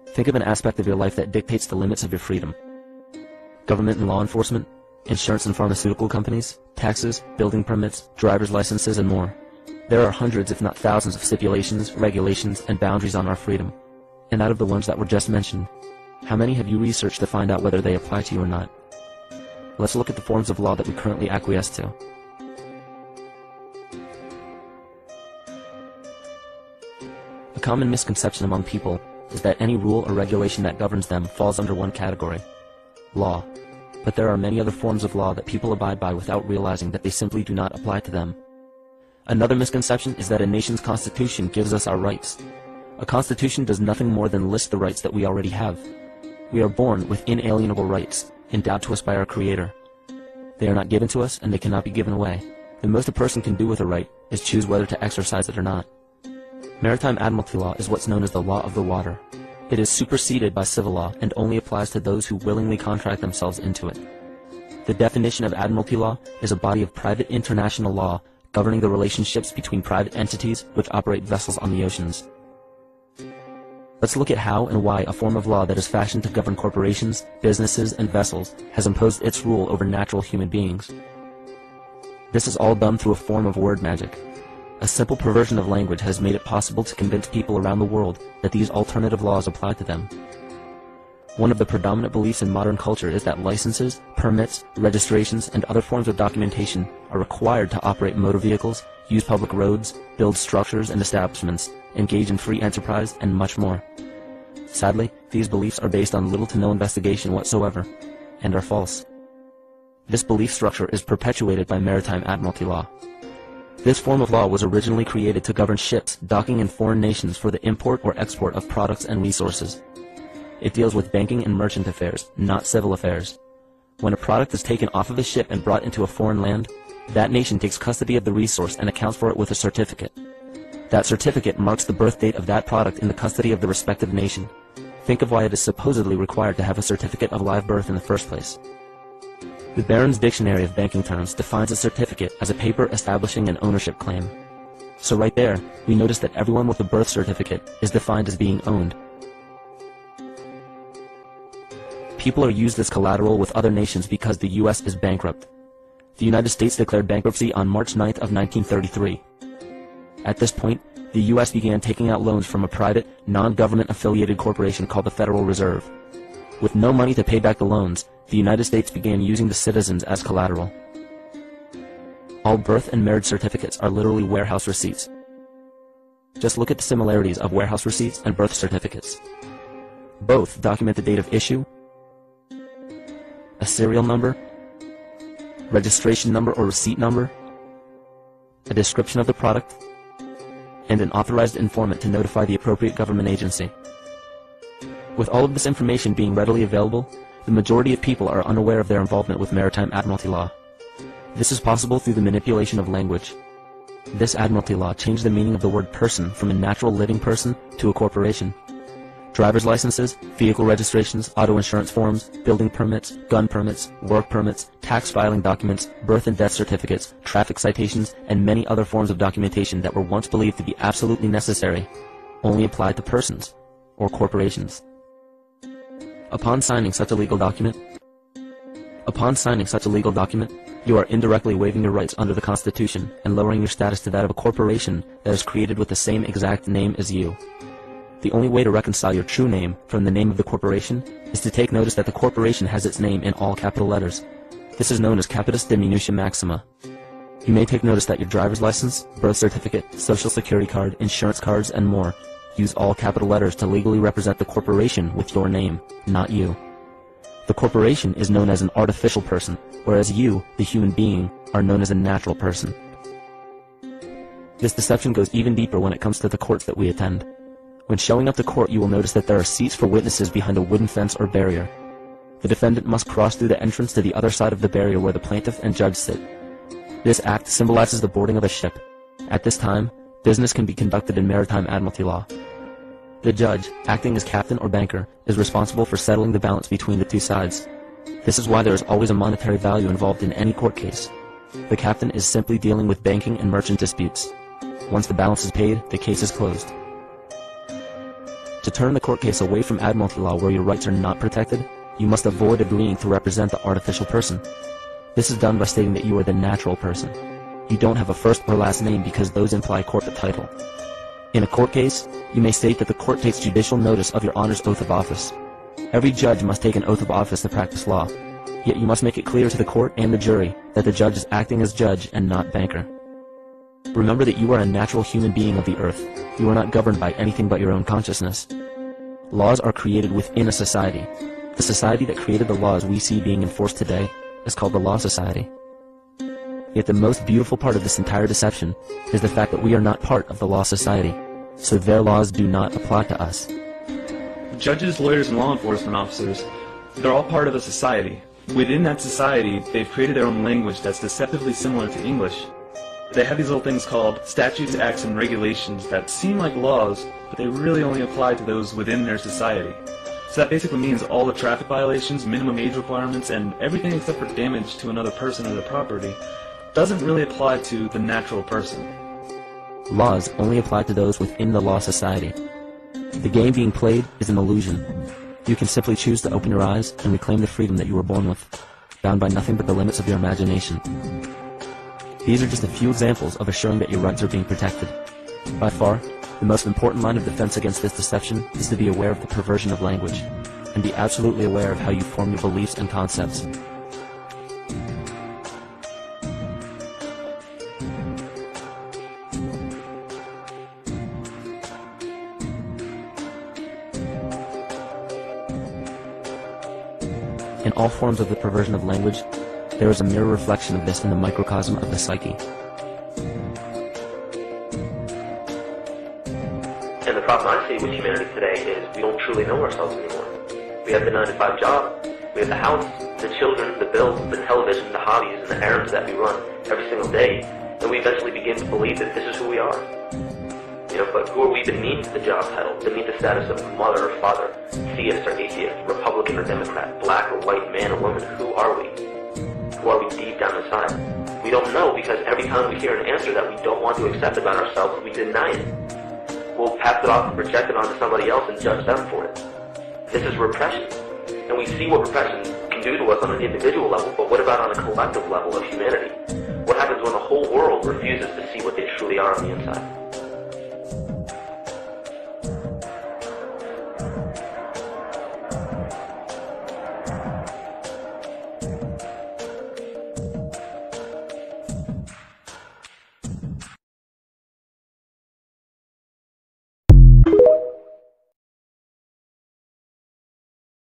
Think of an aspect of your life that dictates the limits of your freedom. Government and law enforcement, insurance and pharmaceutical companies, taxes, building permits, driver's licenses, and more. There are hundreds, if not thousands, of stipulations, regulations, and boundaries on our freedom. And out of the ones that were just mentioned, how many have you researched to find out whether they apply to you or not? Let's look at the forms of law that we currently acquiesce to. A common misconception among people is that any rule or regulation that governs them falls under one category, law. But there are many other forms of law that people abide by without realizing that they simply do not apply to them. Another misconception is that a nation's constitution gives us our rights. A constitution does nothing more than list the rights that we already have. We are born with inalienable rights, endowed to us by our Creator. They are not given to us, and they cannot be given away. The most a person can do with a right is choose whether to exercise it or not. Maritime admiralty law is what's known as the law of the water. It is superseded by civil law and only applies to those who willingly contract themselves into it. The definition of admiralty law is a body of private international law governing the relationships between private entities which operate vessels on the oceans. Let's look at how and why a form of law that is fashioned to govern corporations, businesses, and vessels has imposed its rule over natural human beings. This is all done through a form of word magic. A simple perversion of language has made it possible to convince people around the world that these alternative laws apply to them. One of the predominant beliefs in modern culture is that licenses, permits, registrations, and other forms of documentation are required to operate motor vehicles, use public roads, build structures and establishments, engage in free enterprise, and much more. Sadly, these beliefs are based on little to no investigation whatsoever, and are false. This belief structure is perpetuated by maritime admiralty law. This form of law was originally created to govern ships docking in foreign nations for the import or export of products and resources. It deals with banking and merchant affairs, not civil affairs. When a product is taken off of a ship and brought into a foreign land, that nation takes custody of the resource and accounts for it with a certificate. That certificate marks the birth date of that product in the custody of the respective nation. Think of why it is supposedly required to have a certificate of live birth in the first place. The Barron's Dictionary of Banking Terms defines a certificate as a paper establishing an ownership claim. So right there, we notice that everyone with a birth certificate is defined as being owned. People are used as collateral with other nations because the U.S. is bankrupt. The United States declared bankruptcy on March 9th of 1933. At this point, the U.S. began taking out loans from a private, non-government affiliated corporation called the Federal Reserve. With no money to pay back the loans, the United States began using the citizens as collateral. All birth and marriage certificates are literally warehouse receipts. Just look at the similarities of warehouse receipts and birth certificates. Both document the date of issue, a serial number, registration number or receipt number, a description of the product, and an authorized informant to notify the appropriate government agency. With all of this information being readily available, the majority of people are unaware of their involvement with maritime admiralty law. This is possible through the manipulation of language. This admiralty law changed the meaning of the word person from a natural living person to a corporation. Driver's licenses, vehicle registrations, auto insurance forms, building permits, gun permits, work permits, tax filing documents, birth and death certificates, traffic citations, and many other forms of documentation that were once believed to be absolutely necessary only applied to persons or corporations. Upon signing such a legal document, you are indirectly waiving your rights under the Constitution and lowering your status to that of a corporation that is created with the same exact name as you. The only way to reconcile your true name from the name of the corporation is to take notice that the corporation has its name in all capital letters. This is known as capitis diminutia maxima. You may take notice that your driver's license, birth certificate, social security card, insurance cards, and more use all capital letters to legally represent the corporation with your name, not you. The corporation is known as an artificial person, whereas you, the human being, are known as a natural person. This deception goes even deeper when it comes to the courts that we attend. When showing up to court, you will notice that there are seats for witnesses behind a wooden fence or barrier. The defendant must cross through the entrance to the other side of the barrier where the plaintiff and judge sit. This act symbolizes the boarding of a ship. At this time, business can be conducted in maritime admiralty law. The judge, acting as captain or banker, is responsible for settling the balance between the two sides. This is why there is always a monetary value involved in any court case. The captain is simply dealing with banking and merchant disputes. Once the balance is paid, the case is closed. To turn the court case away from admiralty law where your rights are not protected, you must avoid agreeing to represent the artificial person. This is done by stating that you are the natural person. You don't have a first or last name because those imply corporate title. In a court case, you may state that the court takes judicial notice of your Honor's oath of office. Every judge must take an oath of office to practice law, yet you must make it clear to the court and the jury that the judge is acting as judge and not banker. Remember that you are a natural human being of the earth. You are not governed by anything but your own consciousness. Laws are created within a society. The society that created the laws we see being enforced today is called the Law Society. Yet the most beautiful part of this entire deception is the fact that we are not part of the Law Society, so their laws do not apply to us. Judges, lawyers, and law enforcement officers, they're all part of a society. Within that society, they've created their own language that's deceptively similar to English. They have these little things called statutes, acts, and regulations that seem like laws, but they really only apply to those within their society. So that basically means all the traffic violations, minimum age requirements, and everything except for damage to another person or their property doesn't really apply to the natural person. Laws only apply to those within the Law Society. The game being played is an illusion. You can simply choose to open your eyes and reclaim the freedom that you were born with, bound by nothing but the limits of your imagination. These are just a few examples of assuring that your rights are being protected. By far, the most important line of defense against this deception is to be aware of the perversion of language, and be absolutely aware of how you form your beliefs and concepts. In all forms of the perversion of language, there is a mirror reflection of this in the microcosm of the psyche. And the problem I see with humanity today is we don't truly know ourselves anymore. We have the 9-to-5 job, we have the house, the children, the bills, the television, the hobbies, and the errands that we run every single day, and we eventually begin to believe that this is who we are. But who are we beneath the job title, beneath the status of mother or father, theist or atheist, Republican or Democrat, black or white, man or woman? Who are we? Who are we deep down inside? We don't know, because every time we hear an answer that we don't want to accept about ourselves, we deny it. We'll pass it off and project it onto somebody else and judge them for it. This is repression. And we see what repression can do to us on an individual level, but what about on a collective level of humanity? What happens when the whole world refuses to see what they truly are on the inside?